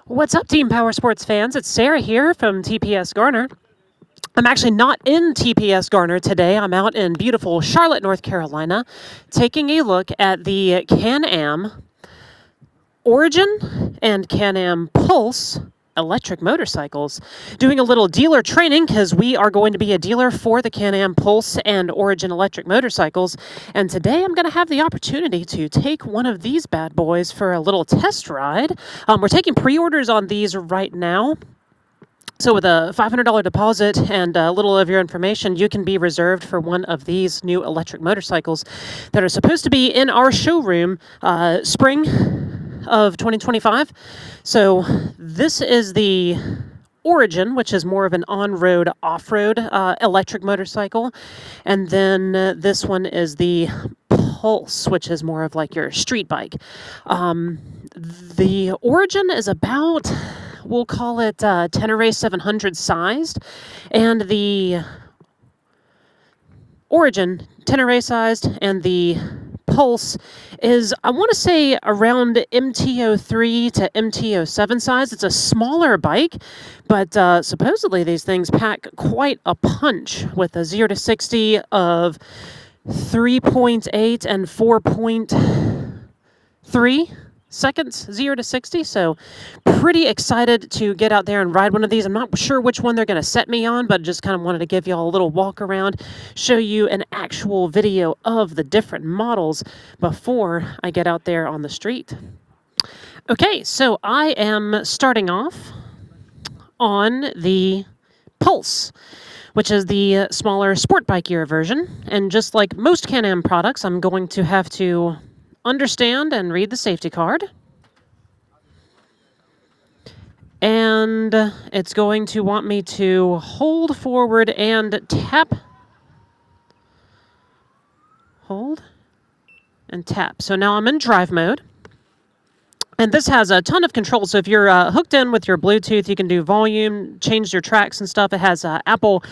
What's up, Team Powersports fans? It's Sarah here from TPS Garner. I'm actually not in TPS Garner today. I'm out in beautiful Charlotte, North Carolina, taking a look at the Can-Am Origin and Can-Am Pulse electric motorcycles. Doing a little dealer training because we are going to be a dealer for the Can-Am Pulse and Origin electric motorcycles. And today I'm going to have the opportunity to take one of these bad boys for a little test ride. We're taking pre-orders on these right now. So with a $500 deposit and a little of your information, you can be reserved for one of these new electric motorcycles that are supposed to be in our showroom spring of 2025. So this is the Origin, which is more of an on-road, off-road electric motorcycle. And then this one is the Pulse, which is more of like your street bike. The Origin is about, we'll call it Tenere 700 sized, and the Origin Tenere sized, and the Pulse is, I want to say, around MT-03 to MT-07 size. It's a smaller bike, but supposedly these things pack quite a punch with a 0 to 60 of 3.8 and 4.3 seconds, 0 to 60. So pretty excited to get out there and ride one of these. I'm not sure which one they're going to set me on, but just kind of wanted to give you all a little walk around, show you an actual video of the different models before I get out there on the street. Okay, so I am starting off on the Pulse, which is the smaller sport bike-ier version. And just like most Can-Am products, I'm going to have to understand and read the safety card. And it's going to want me to hold forward and tap. Hold and tap. So now I'm in drive mode. And this has a ton of controls. So if you're hooked in with your Bluetooth, you can do volume, change your tracks and stuff. It has Apple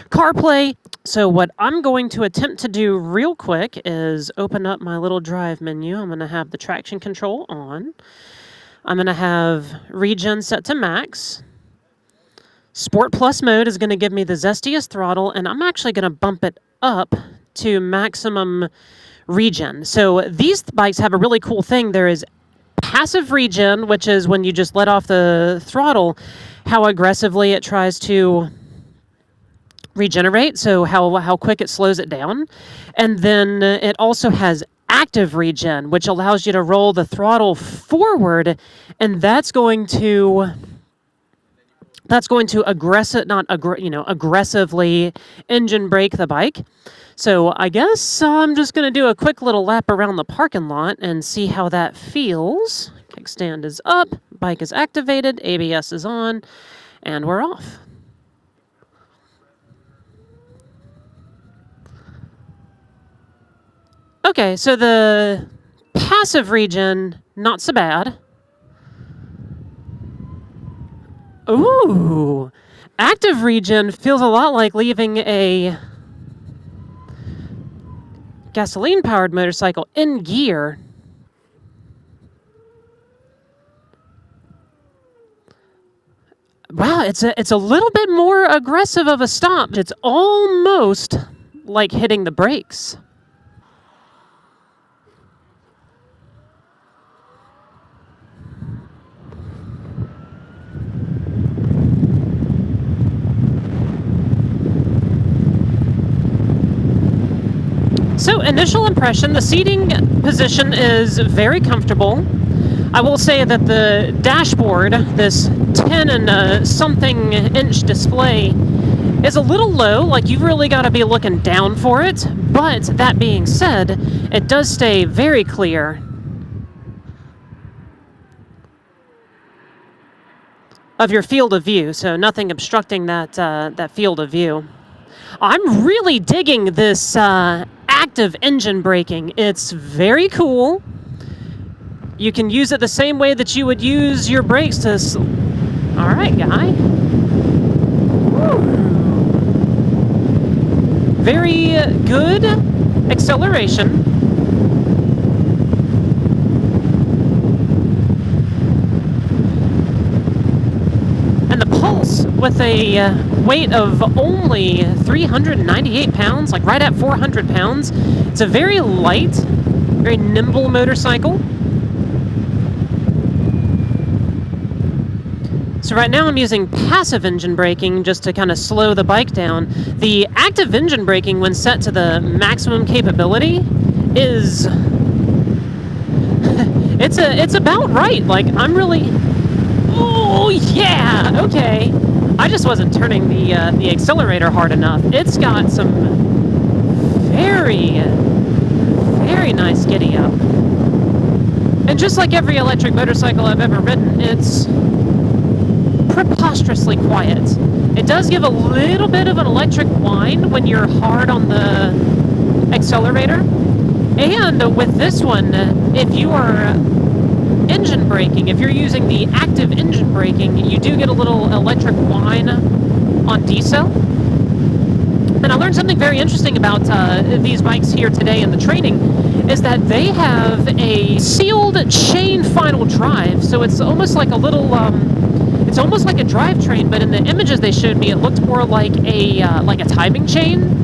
CarPlay. So what I'm going to attempt to do real quick is open up my little drive menu. I'm going to have the traction control on. I'm going to have regen set to max. Sport Plus mode is going to give me the zestiest throttle, and I'm actually going to bump it up to maximum regen. So these bikes have a really cool thing. There is passive regen, which is when you just let off the throttle, how aggressively it tries to regenerate, so how quick it slows it down. And then it also has active regen, which allows you to roll the throttle forward, and that's going to aggressively engine brake the bike. So I guess I'm just going to do a quick little lap around the parking lot and see how that feels. Kickstand is up, bike is activated, ABS is on, and we're off. Okay, so the passive regen, not so bad. Ooh, active regen feels a lot like leaving a gasoline-powered motorcycle in gear. Wow, it's a little bit more aggressive of a stop. It's almost like hitting the brakes. So initial impression, the seating position is very comfortable. I will say that the dashboard, this 10 and something inch display, is a little low. Like, you've really got to be looking down for it. But that being said, it does stay very clear of your field of view. So nothing obstructing that field of view. I'm really digging this active engine braking. It's very cool. You can use it the same way that you would use your brakes to... All right, guy. Woo. Very good acceleration. Pulse with a weight of only 398 pounds, like right at 400 pounds. It's a very light, very nimble motorcycle. So right now I'm using passive engine braking just to kind of slow the bike down. The active engine braking, when set to the maximum capability, is it's about right. Like, I'm really, oh yeah, okay. I just wasn't turning the accelerator hard enough. It's got some very nice giddy up. And just like every electric motorcycle I've ever ridden, it's preposterously quiet. It does give a little bit of an electric whine when you're hard on the accelerator. And with this one, if you are engine braking, if you're using the active engine braking, you do get a little electric whine on decel. And I learned something very interesting about these bikes here today in the training, is that they have a sealed chain final drive. So it's almost like a little, it's almost like a drivetrain, but in the images they showed me, it looked more like a timing chain.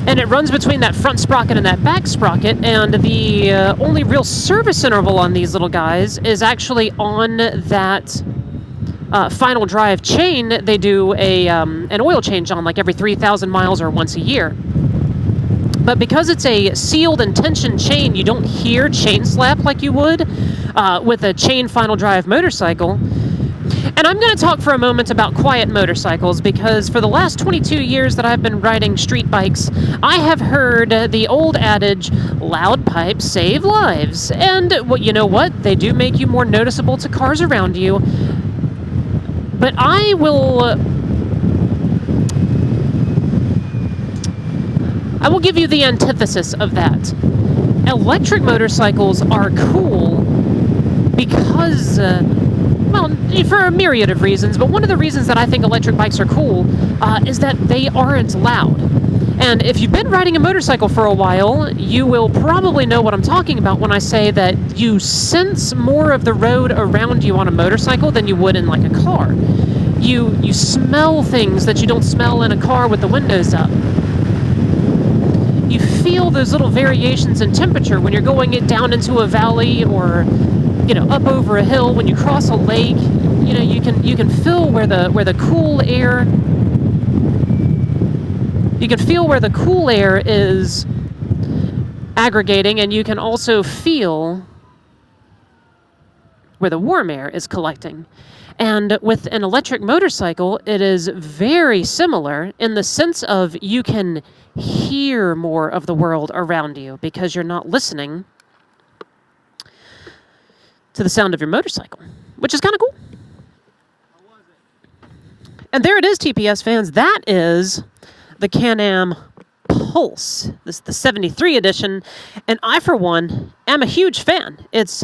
And it runs between that front sprocket and that back sprocket, and the only real service interval on these little guys is actually on that final drive chain. They do an oil change on like every 3,000 miles or once a year. But because it's a sealed and tension chain, you don't hear chain slap like you would with a chain final drive motorcycle. And I'm going to talk for a moment about quiet motorcycles, because for the last 22 years that I've been riding street bikes, I have heard the old adage, loud pipes save lives. And well, you know what? They do make you more noticeable to cars around you. But I will give you the antithesis of that. Electric motorcycles are cool because, well, for a myriad of reasons, but one of the reasons that I think electric bikes are cool is that they aren't loud. And if you've been riding a motorcycle for a while, you will probably know what I'm talking about when I say that you sense more of the road around you on a motorcycle than you would in like a car. You smell things that you don't smell in a car with the windows up. You feel those little variations in temperature when you're going down into a valley, or up over a hill. When you cross a lake, you can feel where the cool air. You can feel where the cool air is aggregating, and you can also feel where the warm air is collecting. And with an electric motorcycle, it is very similar in the sense of you can hear more of the world around you because you're not listening to the sound of your motorcycle, which is kind of cool. And there it is, TPS fans. That is the Can-Am Pulse. This is the 73 edition, and I, for one, am a huge fan. It's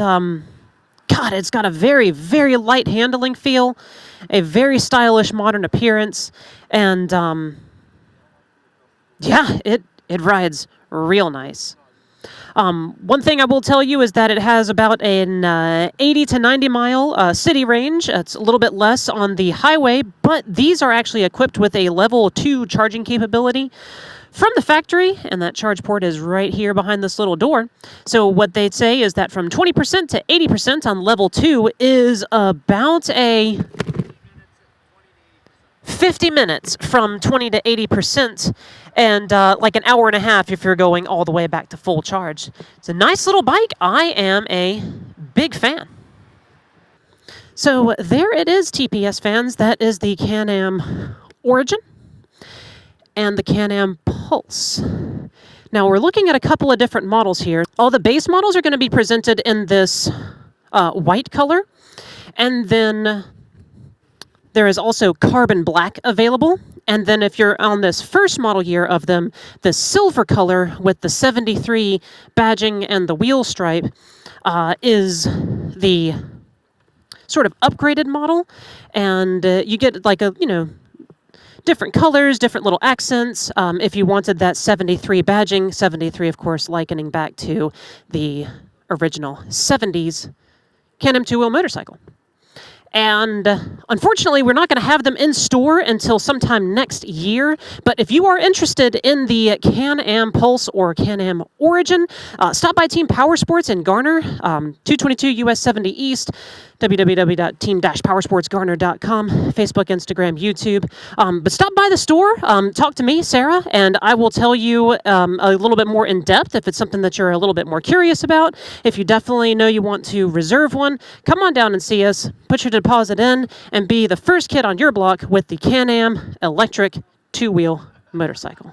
it's got a very, very light handling feel, a very stylish modern appearance, and yeah, it rides real nice. One thing I will tell you is that it has about an 80 to 90 mile city range. It's a little bit less on the highway, but these are actually equipped with a level 2 charging capability from the factory, and that charge port is right here behind this little door. So what they say is that from 20% to 80% on level 2 is about a 50 minutes from 20 to 80%, and like an hour and a half if you're going all the way back to full charge. It's a nice little bike. I am a big fan. So there it is, TPS fans. That is the Can-Am Origin and the Can-Am Pulse. Now we're looking at a couple of different models here. All the base models are going to be presented in this white color, and then there is also carbon black available. And then if you're on this first model year of them, the silver color with the 73 badging and the wheel stripe is the sort of upgraded model. And you get like a, different colors, different little accents. If you wanted that 73 badging, 73, of course, likening back to the original 70s Can-Am two-wheel motorcycle. And Unfortunately, we're not going to have them in store until sometime next year, but if you are interested in the Can-Am Pulse or Can-Am Origin, stop by Team Powersports in Garner, 222 US 70 East, www.team-powersportsgarner.com, Facebook, Instagram, YouTube. But stop by the store, talk to me, Sarah, and I will tell you a little bit more in depth if it's something that you're a little bit more curious about. If you definitely know you want to reserve one, come on down and see us, put your deposit in, and be the first kid on your block with the Can-Am electric two-wheel motorcycle.